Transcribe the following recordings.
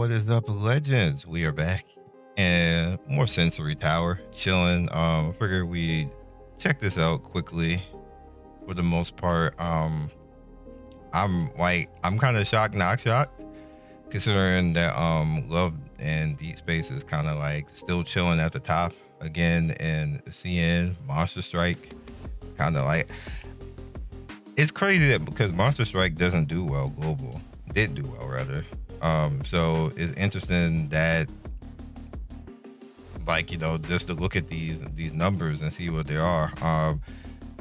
What is up, legends? We are back and more sensory tower chilling. Figure we check this out quickly. For the most part, I'm kind of shocked, not shocked, considering that Love and Deep Space is kind of like still chilling at the top again, and CN Monster Strike kind of like it's crazy that because Monster Strike doesn't do well global, did do well rather. So it's interesting that just to look at these numbers and see what they are.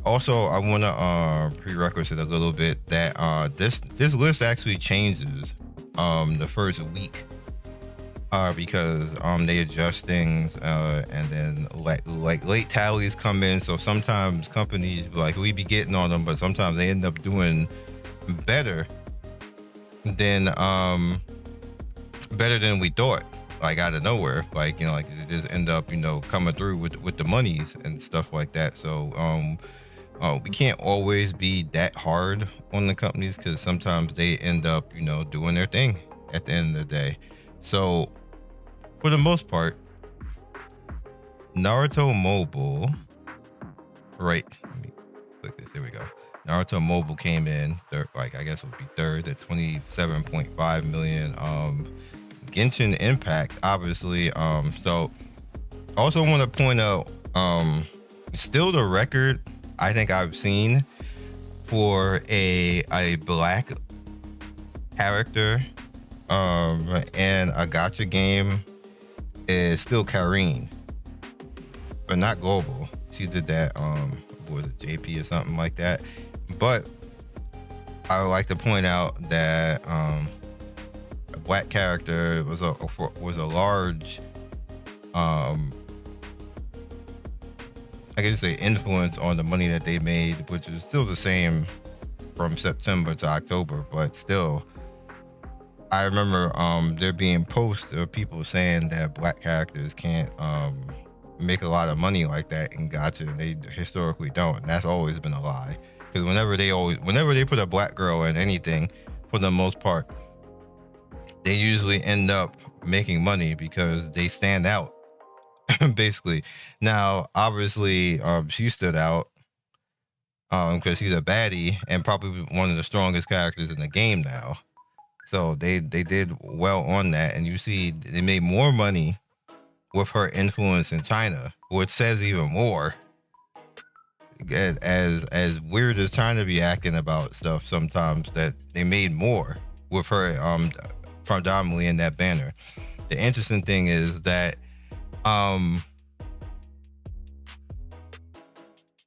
Also, I want to prerequisite a little bit that this list actually changes the first week because they adjust things and then like late tallies come in. So sometimes companies we be getting on them, but sometimes they end up doing better than we thought, like out of nowhere, it just end up coming through with the monies and stuff like that. So we can't always be that hard on the companies because sometimes they end up doing their thing at the end of the day. So for the most part, Naruto Mobile, right, let me click this, here we go. Naruto Mobile came in third, I guess it would be third at 27.5 million. Genshin Impact, obviously. So also want to point out, still the record I think I've seen for a black character and a gacha game is still Karine, but not global. She did that was it JP or something like that. But I would like to point out that a black character was a large I guess say influence on the money that they made, which is still the same from September to October, but still I remember there being posts of people saying that black characters can't make a lot of money like that in gacha, and they historically don't, and that's always been a lie. Because whenever they put a black girl in anything, for the most part, they usually end up making money because they stand out, basically. Now, obviously, she stood out because she's a baddie and probably one of the strongest characters in the game now. So they did well on that, and you see they made more money with her influence in China, which says even more. As weird as China be acting about stuff sometimes, that they made more with her predominantly in that banner. The interesting thing is that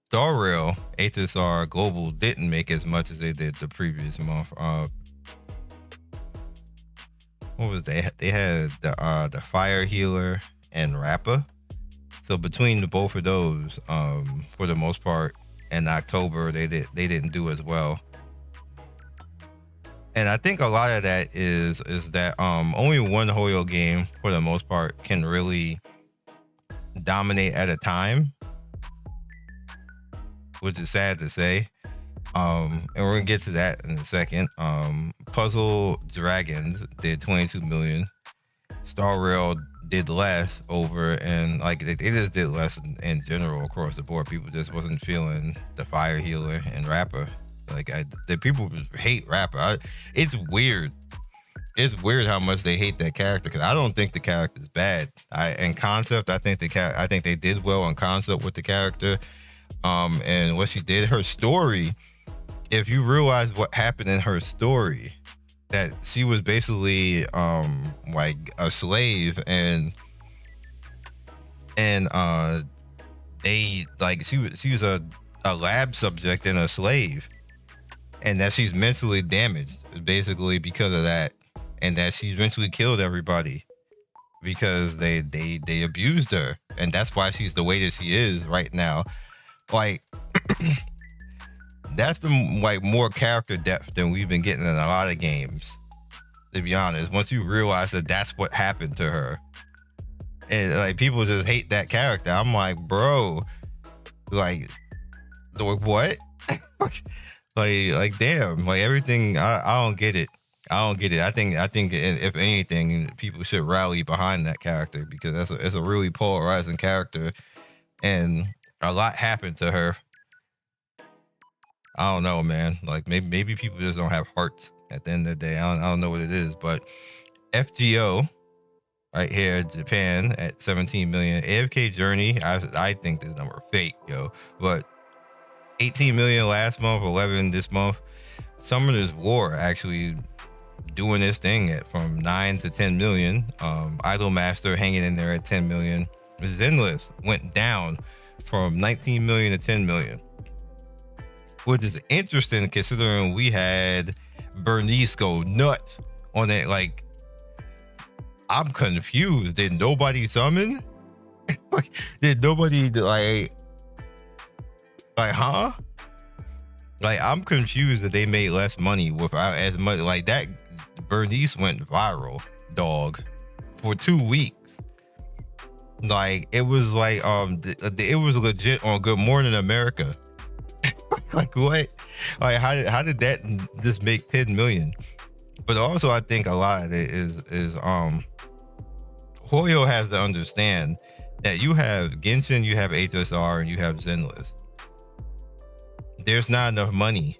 Star Rail HSR Global didn't make as much as they did the previous month. What was they had the Fire Healer and Rappa. So between the both of those, for the most part, in October they didn't do as well. And I think a lot of that is that only one Hoyo game for the most part can really dominate at a time, which is sad to say. And we're gonna get to that in a second. Puzzle Dragons did 22 million. Star Rail did less over, and they just did less in general across the board. People just wasn't feeling the Fire Healer and Rapper. The people hate Rapper. It's weird. It's weird how much they hate that character, because I don't think the character is bad. In concept, I think they did well on concept with the character. And what she did, her story. If you realize what happened in her story, that she was basically like a slave, and they she was a lab subject and a slave, and that she's mentally damaged basically because of that, and that she eventually killed everybody because they abused her, and that's why she's the way that she is right now. That's the more character depth than we've been getting in a lot of games, to be honest. Once you realize that that's what happened to her, and people just hate that character. I'm like, bro, what? Damn, everything. I don't get it. I don't get it. I think if anything, people should rally behind that character because it's a really polarizing character, and a lot happened to her. I don't know, man. Like maybe people just don't have hearts at the end of the day. I don't know what it is, but FGO right here, Japan at 17 million. AFK Journey, I think this number fake, yo. But 18 million last month, 11 this month. Summoner's War actually doing this thing at from 9 to 10 million. Idolmaster hanging in there at 10 million. Zenless went down from 19 million to 10 million, which is interesting considering we had Bernice go nuts on it. Like, I'm confused. Did nobody summon? Did nobody like, huh? Like, I'm confused that they made less money without as much. Like, that Bernice went viral, dog, for 2 weeks. Like, it was like it was legit on Good Morning America. Like, what? Like, how did that just make 10 million? But also, I think a lot of it is Hoyo has to understand that you have Genshin, you have HSR, and you have Zenless. There's not enough money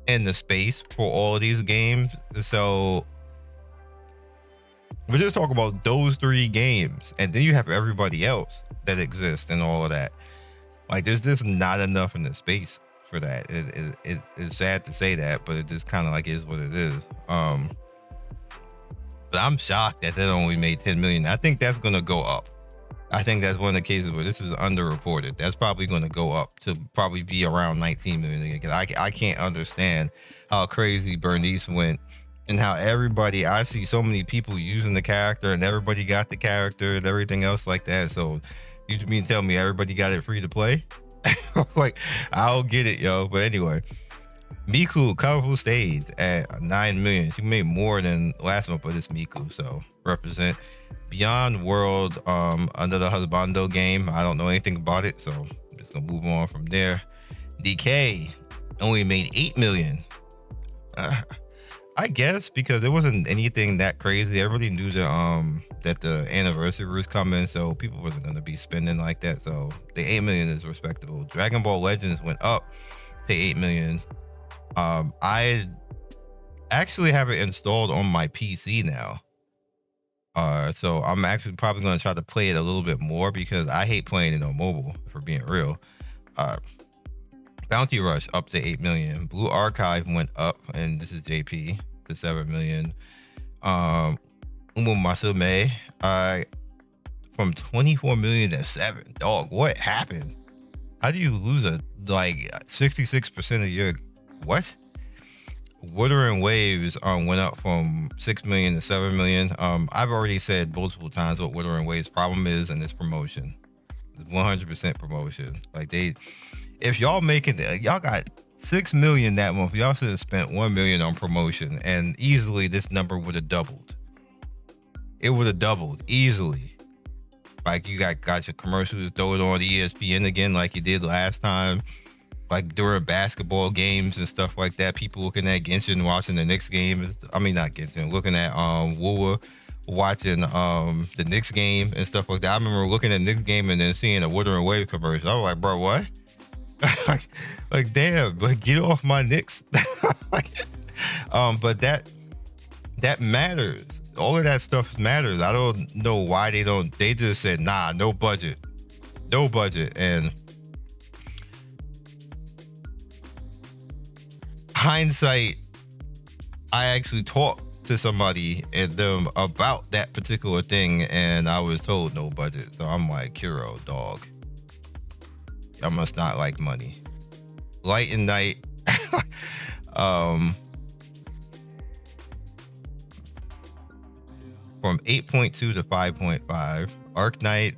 in the space for all of these games. So we're just talking about those 3 games. And then you have everybody else that exists and all of that. Like, there's just not enough in the space for that. It's sad to say that, but it just kind of like is what it is. But I'm shocked that only made 10 million. I think that's going to go up. I think that's one of the cases where this is underreported. That's probably going to go up to probably be around 19 million again. Because I can't understand how crazy Bernice went and how everybody, I see so many people using the character and everybody got the character and everything else like that. So you mean tell me everybody got it free to play? Like, I don't get it, yo. But anyway, Miku colorful stage at 9 million. She made more than last month, but it's Miku, so represent. Beyond World, another Husbando game. I don't know anything about it, so I'm just gonna move on from there. DK only made 8 million. I guess because it wasn't anything that crazy. Everybody knew that the anniversary was coming, so people wasn't gonna be spending like that. So the 8 million is respectable. Dragon Ball Legends went up to 8 million. I actually have it installed on my PC now. So I'm actually probably going to try to play it a little bit more because I hate playing it on mobile, for being real. Bounty Rush up to 8 million. Blue Archive went up, and this is JP, to 7 million. Umu Masume, from 24 million to 7. Dog, what happened? How do you lose 66% of your what? Wuthering Waves went up from 6 million to 7 million. I've already said multiple times what Wuthering Waves' problem is, and it's promotion. It's 100% promotion. Like, if y'all y'all got 6 million that month, y'all should have spent 1 million on promotion, and easily this number would have doubled. It would have doubled easily. Like, you got your commercials, throw it on ESPN again like you did last time. Like, during basketball games and stuff like that, people looking at Genshin watching the Knicks game. I mean, not Genshin, looking at Wuwa watching the Knicks game and stuff like that. I remember looking at the Knicks game and then seeing a Wuthering Wave commercial. I was like, bro, what? like, damn, like, get off my Knicks. But that matters. All of that stuff matters. I don't know why they just said, nah, no budget. And hindsight, I actually talked to somebody and them about that particular thing, and I was told no budget. So I'm like, Kuro, dog, I must not like money. Light and Night, from 8.2 to 5.5. Arc Knight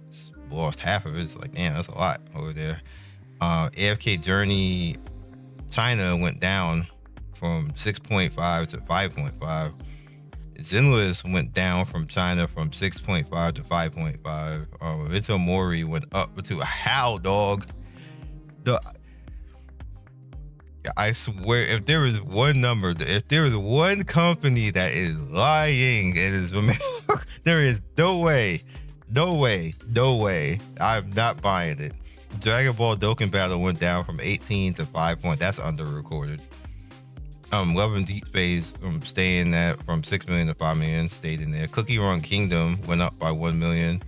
lost half of it. It's like, damn, that's a lot over there. AFK Journey China went down from 6.5 to 5.5. Zenless went down from China from 6.5 to 5.5. Vito Mori went up to a how, dog. I swear, if there is one number, if there is one company that is lying, it is there is no way, no way, no way. I'm not buying it. Dragon Ball Dokkan Battle went down from 18 to 5 points. That's under recorded. Love and Deep Space staying at from 6 million to 5 million, stayed in there. Cookie Run Kingdom went up by 1 million.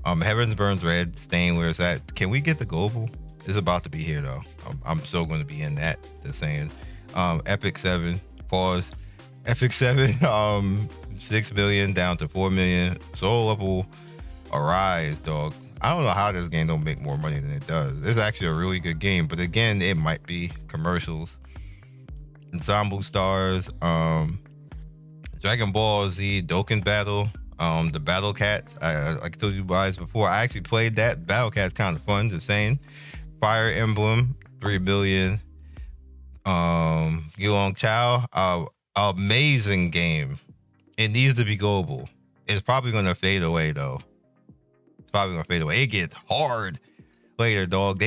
Heavens Burns Red staying where it's at. Can we get the global? It's about to be here though. I'm still going to be in that. Just saying. Epic 7 pause. Epic 7 6 million down to 4 million. Soul Level Arise, dog. I don't know how this game don't make more money than it does. It's actually a really good game, but again, it might be commercials. Ensemble Stars, Dragon Ball Z Dokkan Battle, the Battle Cats. I told you guys before, I actually played that. Battle Cats kind of fun, just saying. Fire Emblem, 3 billion. Yulong Chao, amazing game. It needs to be global. It's probably gonna fade away though. It's probably gonna fade away. It gets hard later, dog.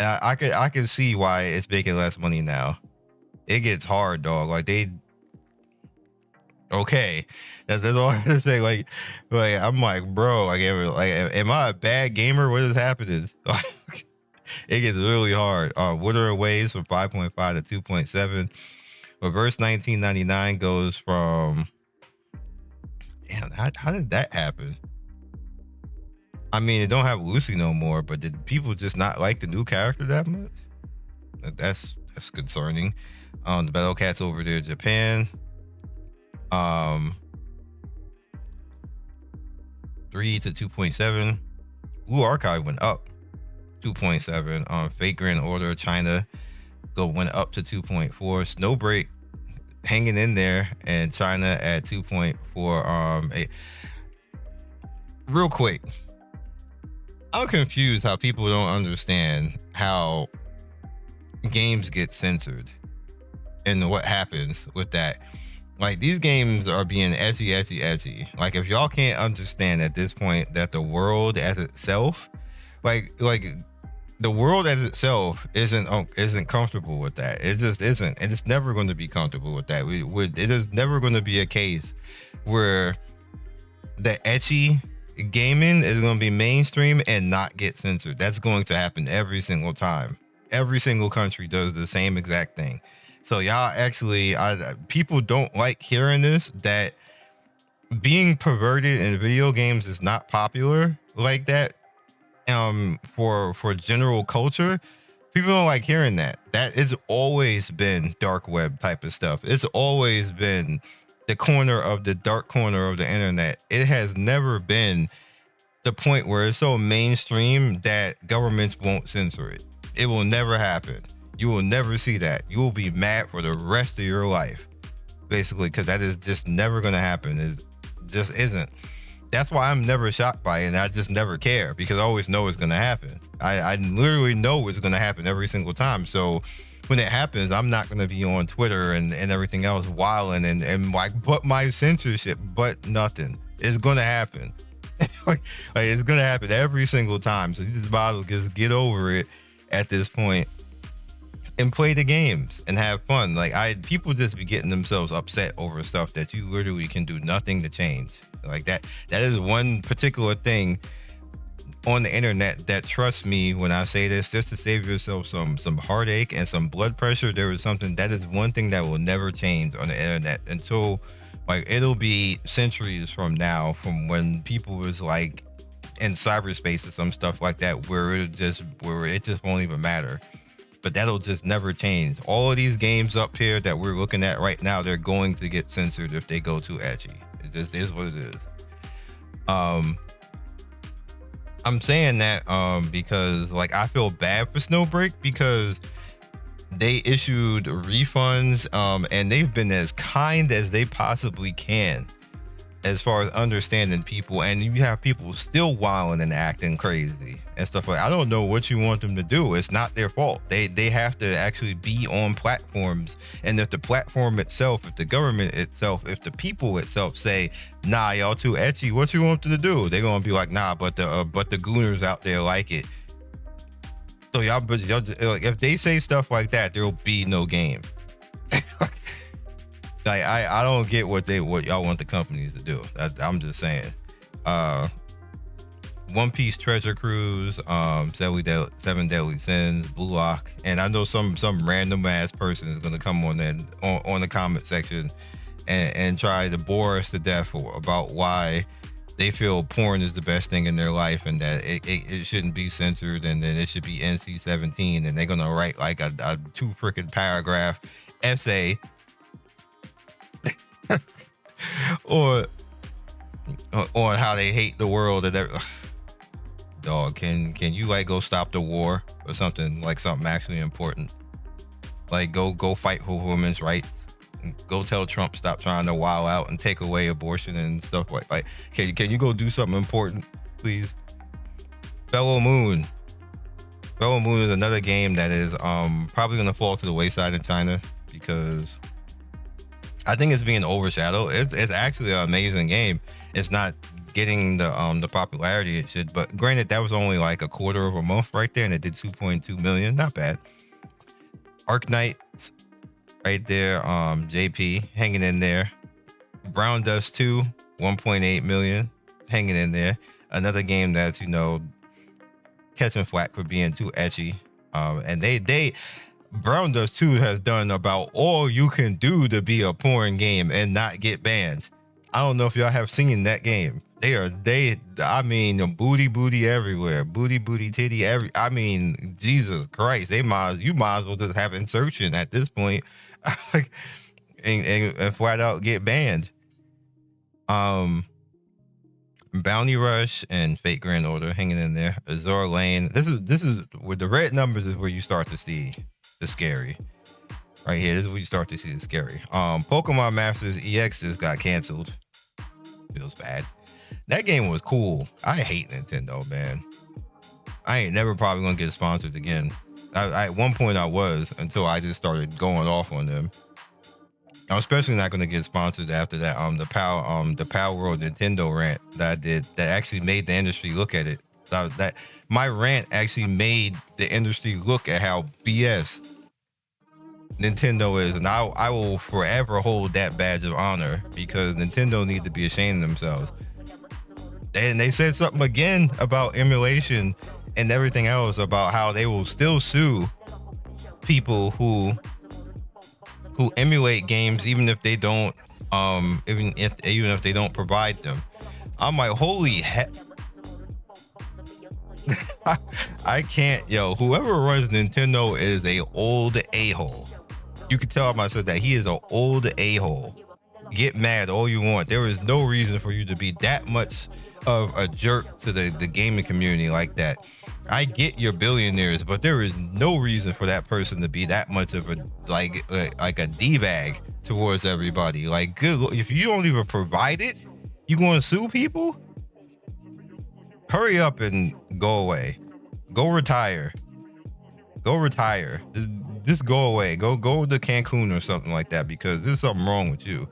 I can see why it's making less money now. It gets hard, dog. Like okay, that's all I'm gonna say. Like I'm like, bro, like, am I a bad gamer? What is happening? It gets really hard. Wuthering Waves from 5.5 to 2.7. Reverse 1999 goes from. Damn, how did that happen? I mean, it don't have Lucy no more, but did people just not like the new character that much? That's concerning. The Battle Cats over there, Japan. 3 to 2.7. Blue Archive went up 2.7. Fake Grand Order China went up to 2.4. Snowbreak hanging in there, and China at 2.4. Real quick, I'm confused how people don't understand how games get censored and what happens with that. Like, these games are being edgy. Like, if y'all can't understand at this point that the world as itself, like the world as itself isn't comfortable with that. It just isn't, and it's never going to be comfortable with that. It is never going to be a case where the etchy gaming is going to be mainstream and not get censored. That's going to happen every single time. Every single country does the same exact thing. So y'all actually, people don't like hearing this, that being perverted in video games is not popular like that. For general culture, people don't like hearing that. That has always been dark web type of stuff. It's always been the dark corner of the internet. It has never been the point where it's so mainstream that governments won't censor it. It will never happen. You will never see that. You will be mad for the rest of your life, basically, because that is just never going to happen. It just isn't. That's why I'm never shocked by it, and I just never care, because I always know it's going to happen. I literally know it's going to happen every single time. So when it happens, I'm not going to be on Twitter and everything else wilding and like, but my censorship, but nothing. It's going to happen. like it's going to happen every single time. So you just might as well just get over it at this point and play the games and have fun. Like, people just be getting themselves upset over stuff that you literally can do nothing to change. Like that is one particular thing on the internet that, trust me when I say this, just to save yourself some heartache and some blood pressure, there is something that is one thing that will never change on the internet until, like, it'll be centuries from now, from when people was like in cyberspace or some stuff like that, where it just won't even matter. But that'll just never change. All of these games up here that we're looking at right now, they're going to get censored if they go too edgy. It just is what it is. I'm saying that because, like, I feel bad for Snowbreak, because they issued refunds and they've been as kind as they possibly can as far as understanding people, and you have people still wilding and acting crazy and stuff like that. I don't know what you want them to do. It's not their fault. They have to actually be on platforms, and if the platform itself, if the government itself, if the people itself say, nah, y'all too etchy, what you want them to do? They're gonna be like, nah, but the gooners out there like it. So y'all just, like, if they say stuff like that, there'll be no game. Like I don't get what y'all want the companies to do. I'm just saying. One Piece Treasure Cruise, Seven Deadly Sins, Blue Lock, and I know some random ass person is gonna come on the comment section and try to bore us to death about why they feel porn is the best thing in their life and that it shouldn't be censored and then it should be NC-17, and they're gonna write like a 2 freaking paragraph essay or on how they hate the world and everything. Dog, can you like go stop the war or something, like something actually important? Like go fight for women's rights. Go tell Trump stop trying to wild out and take away abortion and stuff like can you go do something important, please? Fellow Moon is another game that is probably gonna fall to the wayside in China because I think it's being overshadowed. It's actually an amazing game. It's not getting the popularity it should, but granted that was only like a quarter of a month right there and it did 2.2 million. Not bad. Arc Knight right there, JP hanging in there. Brown Dust 2, 1.8 million, hanging in there. Another game that's, catching flack for being too etchy. And they Brown Dust 2 has done about all you can do to be a porn game and not get banned. I don't know if y'all have seen that game. I mean, booty everywhere, booty titty I mean, Jesus Christ, you might as well just have insertion at this point, and flat out get banned. Bounty Rush and Fate Grand Order hanging in there. Azure Lane. This is where the red numbers is where you start to see the scary. Right here, this is where you start to see the scary. Pokemon Masters EX just got canceled. Feels bad. That game was cool. I hate Nintendo, man. I ain't never probably gonna get sponsored again. At one point I was, until I just started going off on them. I'm especially not gonna get sponsored after that. The Power World Nintendo rant that I did that actually made the industry look at it. That my rant actually made the industry look at how BS Nintendo is, and I will forever hold that badge of honor because Nintendo need to be ashamed of themselves. And they said something again about emulation and everything else, about how they will still sue people who emulate games even if they don't even if they don't provide them. I'm like, holy heck. I can't, whoever runs Nintendo is a old a-hole. You can tell him I said that. He is an old a-hole. Get mad all you want. There is no reason for you to be that much of a jerk to the gaming community like that. I get you're billionaires, but there is no reason for that person to be that much of a like a D-bag towards everybody. Like, good, if you don't even provide it, you going to sue people? Hurry up and go away. Go retire. Just go away. Go to Cancun or something like that, because there's something wrong with you.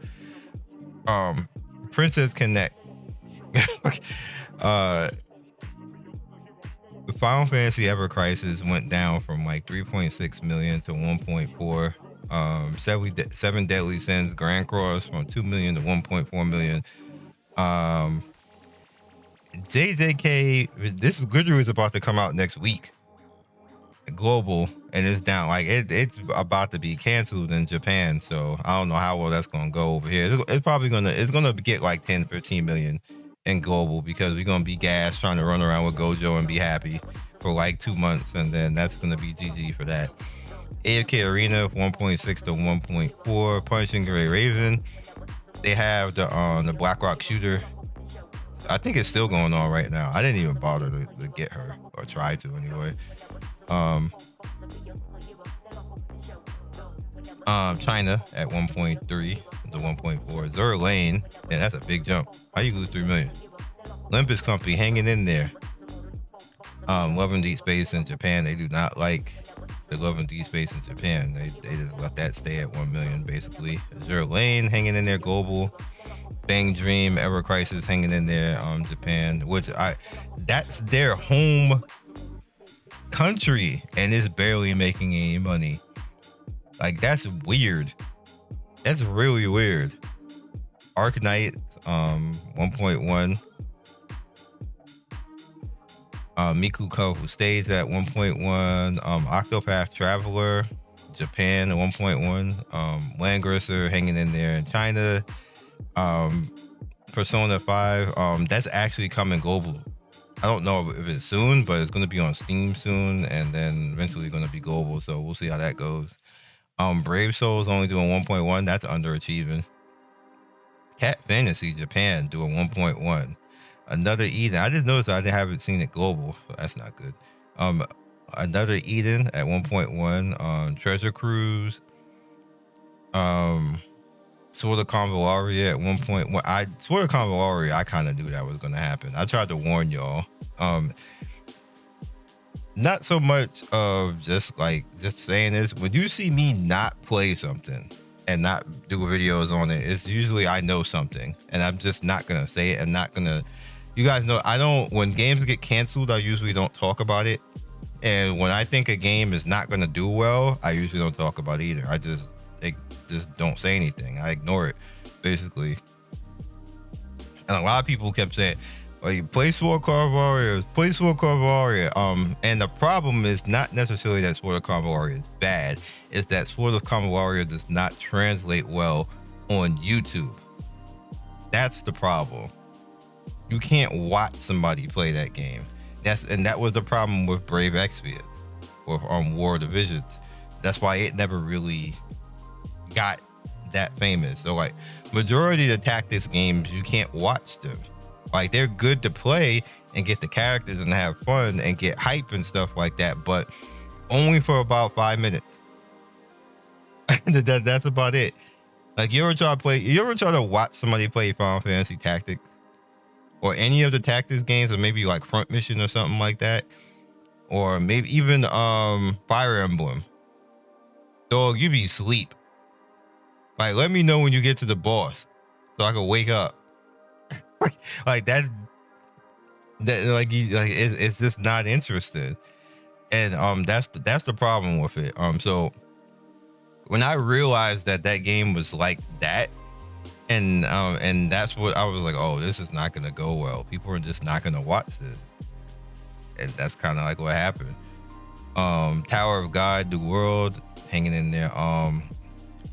Princess Connect. The Final Fantasy Ever Crisis went down from like 3.6 million to 1.4. Seven Deadly Sins Grand Cross from 2 million to 1.4 million. JJK, this Goodrew is about to come out next week. Global, and it's down. Like it's about to be canceled in Japan, so I don't know how well that's gonna go over here. It's probably gonna get like 10-15 million in global, because we're gonna be gassed trying to run around with Gojo and be happy for like 2 months, and then that's gonna be GG for that. AFK Arena 1.6 to 1.4. Punishing Gray Raven. They have the BlackRock shooter. I think it's still going on right now. I didn't even bother to get her, or try to anyway. China at 1.3 to 1.4. Zur Lane, and that's a big jump. How you lose 3 million? Olympus Company hanging in there. Love and Deep Space in Japan. They do not like the Love and Deep Space in Japan. They just let that stay at 1 million basically. Azure Lane hanging in there global. Bang Dream, Ever Crisis hanging in there Japan, which that's their home country and it's barely making any money. Like, that's weird. That's really weird. Arknight, 1.1. Miku Kofu stays at 1.1. Octopath Traveler, Japan at 1.1. Landgrasser hanging in there in China. Persona 5, that's actually coming global. I don't know if it's soon, but it's going to be on Steam soon, and then eventually going to be global. So we'll see how that goes. Brave Souls only doing 1.1. That's underachieving. Cat Fantasy Japan doing 1.1. Another Eden. I just noticed I haven't seen it global, so that's not good. Another Eden at 1.1. Treasure Cruise. Sword of Convallaria at 1.1. Sword of Convallaria, I kind of knew that was going to happen. I tried to warn y'all. Not so much of just saying this. When you see me not play something and not do videos on it, it's usually I know something and I'm just not going to say it. I'm not going to, you guys know, when games get canceled, I usually don't talk about it. And when I think a game is not going to do well, I usually don't talk about it either. I just don't say anything. I ignore it, basically. And a lot of people kept saying, like, play Sword of Convallaria, play Sword of Convallaria. And the problem is not necessarily that Sword of Convallaria is bad, it's that Sword of Convallaria does not translate well on YouTube. That's the problem. You can't watch somebody play that game. That was the problem with Brave Exvius or War of the Visions. That's why it never really got that famous. So like majority of the tactics games, you can't watch them. Like, they're good to play and get the characters and have fun and get hype and stuff like that, but only for about 5 minutes. That's about it. Like, you ever try to watch somebody play Final Fantasy Tactics or any of the tactics games, or maybe like Front Mission or something like that, or maybe even Fire Emblem? Dog, you be asleep. Like, let me know when you get to the boss so I can wake up. Like it's just not interesting. And that's the problem with it. So when I realized that game was like that, and that's what I was like, oh, this is not gonna go well. People are just not gonna watch this. And that's kind of like what happened. Tower of God, the world hanging in there.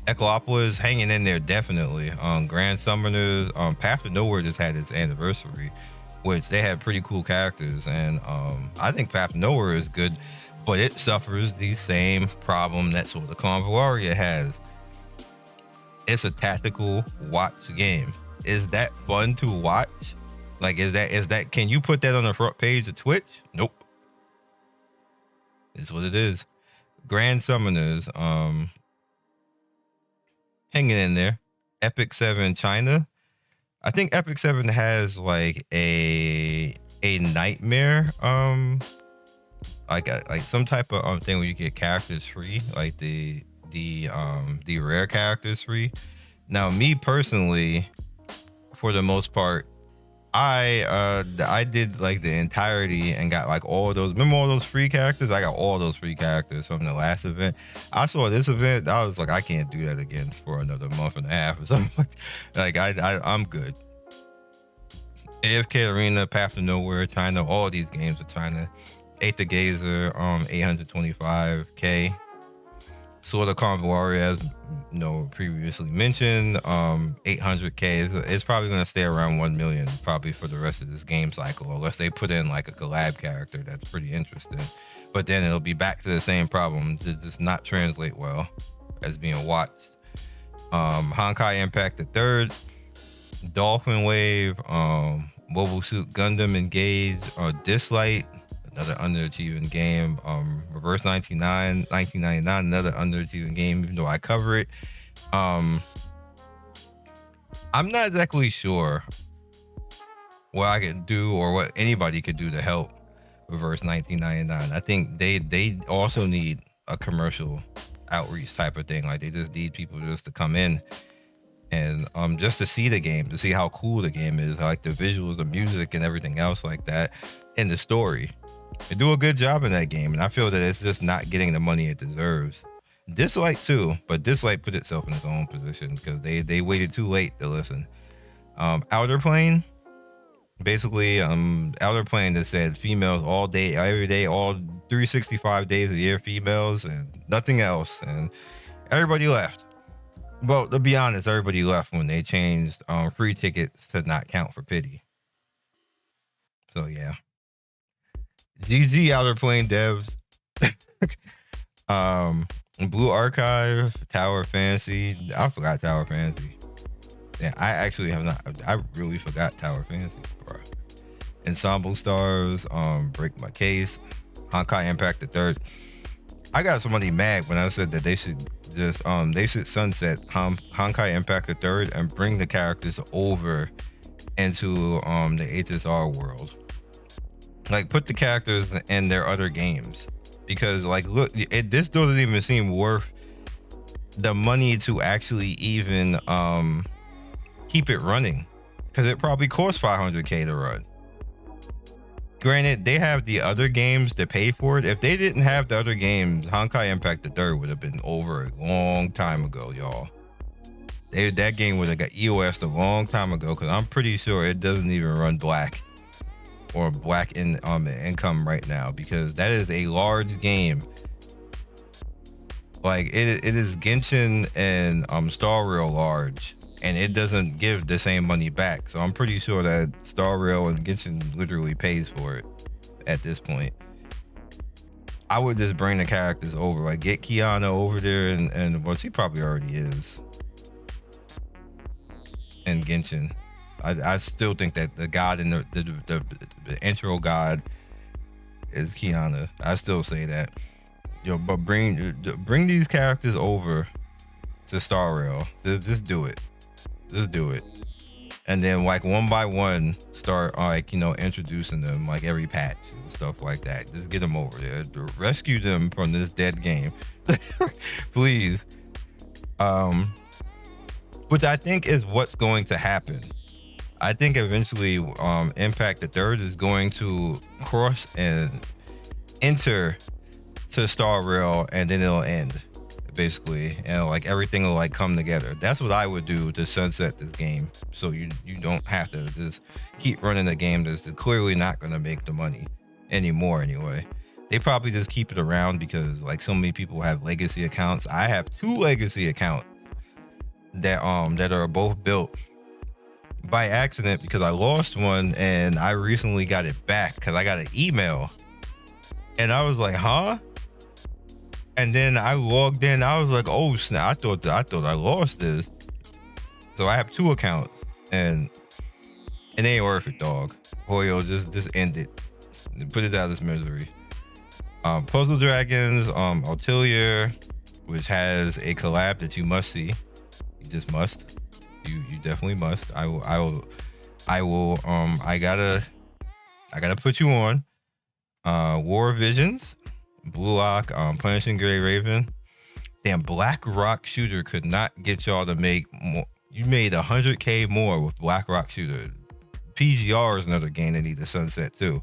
Ecolopolis hanging in there, definitely. Grand Summoners, Path to Nowhere just had its anniversary, which they had pretty cool characters, and I think Path to Nowhere is good, but it suffers the same problem that Sword of Convallaria has. It's a tactical watch game. Is that fun to watch? Like, is that can you put that on the front page of Twitch? Nope. It's what it is. Grand Summoners, hanging in there. Epic 7 China. I think Epic 7 has like a nightmare, like some type of thing where you get characters free, like the rare characters free. Now, me personally, for the most part, I did like the entirety and got like all of those. Remember all those free characters? I got all those free characters from the last event. I saw this event. I was like, I can't do that again for another month and a half or something. Like I'm good. AFK Arena, Path to Nowhere, China. All of these games are China. 8 the Gazer, 825k. Sword of Convallaria, as previously mentioned, 800k. It's probably going to stay around 1 million probably for the rest of this game cycle, unless they put in like a collab character that's pretty interesting. But then it'll be back to the same problems. It does not translate well as being watched. Honkai Impact the third, Dolphin Wave, Mobile Suit Gundam Engage, Dislight, another underachieving game. Reverse 1999, another underachieving game, even though I cover it. I'm not exactly sure what I can do or what anybody could do to help Reverse 1999. I think they also need a commercial outreach type of thing. Like, they just need people just to come in and just to see the game, to see how cool the game is, like the visuals, the music, and everything else like that, and the story. They do a good job in that game, and I feel that it's just not getting the money it deserves. Dislight too, but Dislight put itself in its own position because they waited too late to listen. Outer Plane, basically, Outer Plane that said females all day, every day, all 365 days a year, females and nothing else, and everybody left. Well, to be honest, everybody left when they changed free tickets to not count for pity. So yeah, GG Outer Plane devs. Blue Archive, Tower Fantasy. I forgot Tower Fantasy. Yeah, I actually have not. I really forgot Tower Fantasy, bro. Ensemble Stars, Break My Case, Honkai Impact the Third. I got somebody mad when I said that they should just they should sunset Honkai Impact the Third and bring the characters over into the HSR world. Like, put the characters in their other games, because like, look, this doesn't even seem worth the money to actually even keep it running, because it probably costs $500K to run. Granted, they have the other games to pay for it. If they didn't have the other games, Honkai Impact the Third would have been over a long time ago, y'all. That game would have got EOS a long time ago, because I'm pretty sure it doesn't even run black or black in income right now, because that is a large game. Like, it is Genshin and Star Rail large, and it doesn't give the same money back. So I'm pretty sure that Star Rail and Genshin literally pays for it at this point. I would just bring the characters over, like get Kiana over there, and well, she probably already is in Genshin. I still think that the god in the intro god is Kiana. I still say that. But bring these characters over to Star Rail. Just do it. Just do it. And then, like, one by one, start introducing them, like every patch and stuff like that. Just get them over there. Rescue them from this dead game, please. Which I think is what's going to happen. I think eventually Impact the Third is going to cross and enter to Star Rail, and then it'll end, basically, and like everything will like come together. That's what I would do to sunset this game, so you don't have to just keep running a game that's clearly not going to make the money anymore anyway. They probably just keep it around because like so many people have legacy accounts. I have 2 legacy accounts that are both built by accident, because I lost one and I recently got it back because I got an email and I was like, huh? And then I logged in. I was like, oh snap! I thought I lost this. So I have 2 accounts, and it ain't worth it, dog. Hoyo, just end it. Put it out of this misery. Puzzle Dragons, Atelier, which has a collab that you must see. You just must. You definitely must. I gotta put you on. War Visions, Blue Lock, Punishing Gray Raven. Damn, Black Rock Shooter could not get y'all to make more. You made 100K more with Black Rock Shooter. PGR is another game that need to sunset too.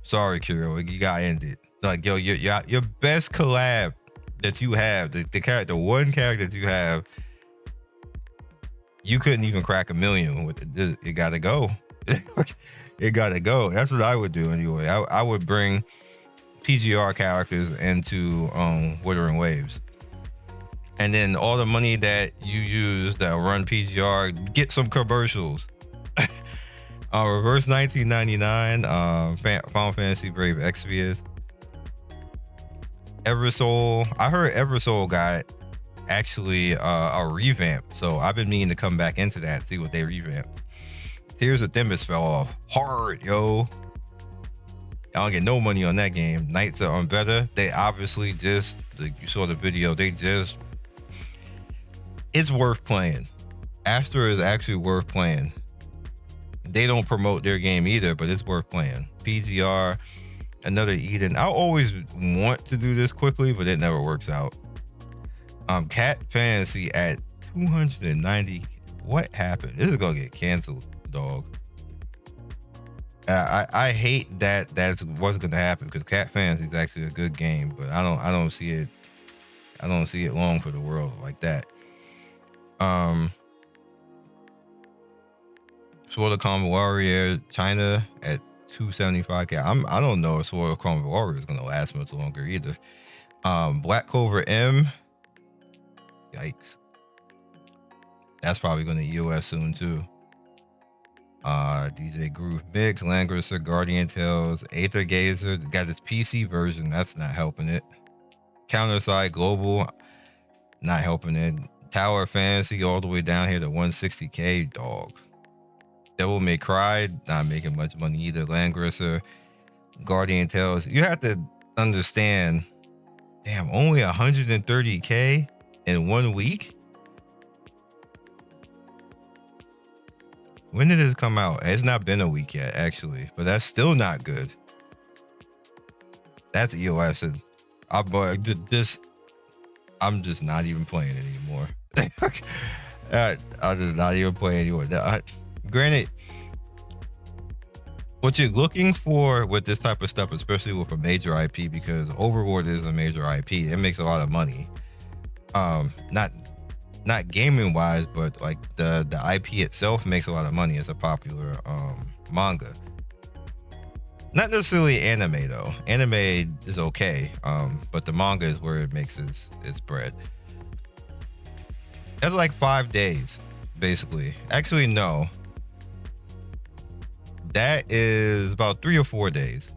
Sorry, Kiro, you got ended. Like, yo, your best collab that you have, the one character that you have, you couldn't even crack 1 million with it. It gotta go. It gotta go. That's what I would do anyway. I would bring PGR characters into Wuthering Waves, and then all the money that you use that run PGR, get some commercials. Reverse 1999, Final Fantasy Brave Exvius, Eversoul. I heard Eversoul got actually a revamp, so I've been meaning to come back into that, see what they revamped. Tears of Themis fell off hard, yo. I don't get no money on that game. Knights of Unbetter, they obviously just, like, you saw the video, it's worth playing. Astra is actually worth playing. They don't promote their game either, but it's worth playing. PGR, another Eden. I always want to do this quickly, but it never works out. Cat Fantasy at 290. What happened? This is gonna get canceled, dog. I hate that that's what's gonna happen because Cat Fantasy is actually a good game, but I don't see it. I don't see it long for the world like that. Sword of Combat Warrior China at 275K. I don't know if Sword of Combat Warrior is gonna last much longer either. Black Clover M. Yikes. That's probably gonna EOS soon too. DJ Groove Mix, Langrisser, Guardian Tales, Aether Gazer got its PC version. That's not helping it. Counterside Global, not helping it. Tower Fantasy all the way down here to 160K. Dog. Devil May Cry, not making much money either. Langrisser, Guardian Tales. You have to understand, damn, only 130K in 1 week? When did this come out? It's not been a week yet, actually, but that's still not good. That's EOS, and I'm just not even playing it anymore. I'm just not even playing anymore. Granted, what you're looking for with this type of stuff, especially with a major IP, because Overlord is a major IP, it makes a lot of money. Not gaming wise, but like the IP itself makes a lot of money as a popular manga. Not necessarily anime though. Anime is okay, but the manga is where it makes its bread. That's like 5 days, basically. Actually, no. That is about 3 or 4 days.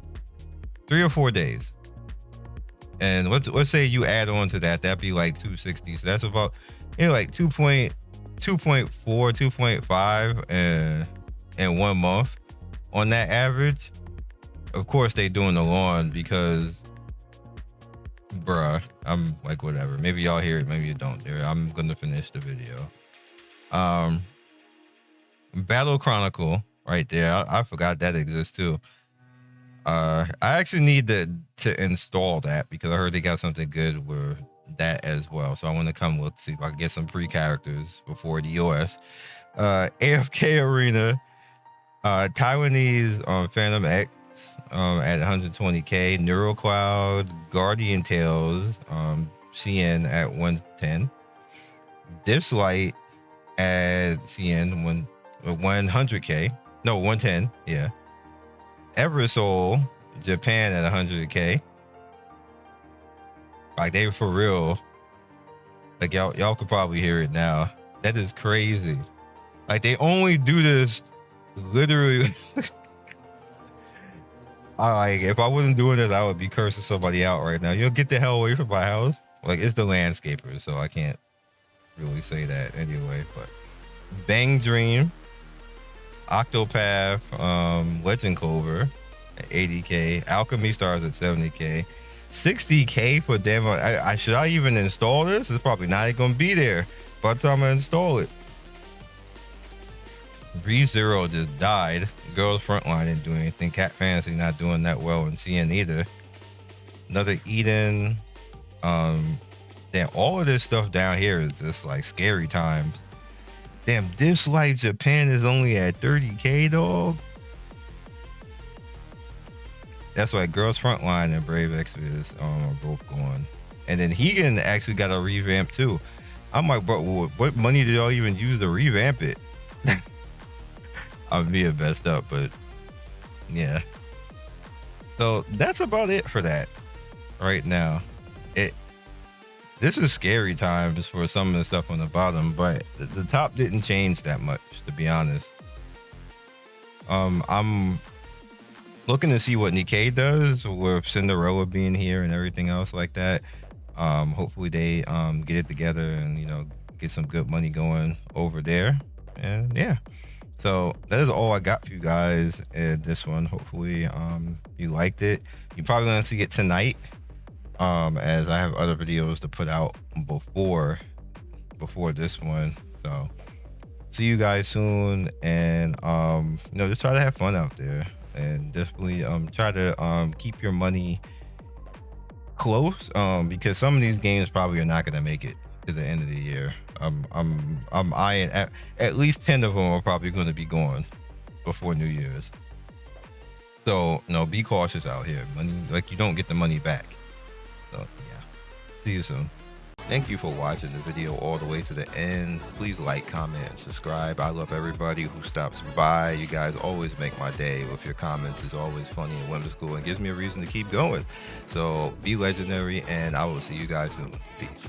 3 or 4 days. And let's say you add on to that, that'd be like 260. So that's about like 2.4, 2.5 in 1 month on that average. Of course they doing the lawn because bruh, I'm like whatever. Maybe y'all hear it, maybe you don't. I'm gonna finish the video. Battle Chronicle right there. I forgot that exists too. I actually need to install that because I heard they got something good with that as well. So I want to come look, see if I can get some free characters before the OS. AFK Arena, Taiwanese Phantom X at 120K, NeuroCloud, Guardian Tales, CN at 110, Dislight at CN 100K, no 110, yeah. Eversoul Japan at 100K. Like they for real. Like y'all could probably hear it now. That is crazy. Like they only do this literally. Like if I wasn't doing this, I would be cursing somebody out right now. You'll get the hell away from my house. Like it's the landscaper, so I can't really say that anyway. But Bang Dream, Octopath, Legend Clover at 80K, Alchemy Stars at 70K, 60K for demo. Should I even install this? It's probably not even gonna be there by the time I install it. ReZero just died. Girls Frontline didn't do anything. Cat Fantasy not doing that well in CN either. Another Eden. Damn, all of this stuff down here is just like scary times. Damn, Dislight Japan is only at 30K, dog. That's why Girls Frontline and Brave Exvius are both going. And then Hegan actually got a revamp too. I'm like, bro, what money did y'all even use to revamp it? I'm being messed up, but yeah. So that's about it for that right now. This is scary times for some of the stuff on the bottom, but the top didn't change that much, to be honest. I'm looking to see what Nikkei does with Cinderella being here and everything else like that. Hopefully they get it together and get some good money going over there. And yeah, so that is all I got for you guys in this one. Hopefully you liked it. You're probably gonna see it tonight, as I have other videos to put out before this one. So see you guys soon, and just try to have fun out there, and definitely try to keep your money close, because some of these games probably are not going to make it to the end of the year. I'm eyeing at least 10 of them are probably going to be gone before New Year's. So no, be cautious out here. Money, like you don't get the money back. So yeah. See you soon. Thank you for watching the video all the way to the end. Please like, comment, and subscribe. I love everybody who stops by. You guys always make my day with your comments. It's always funny and whimsical and gives me a reason to keep going. So be legendary, and I will see you guys soon. Peace.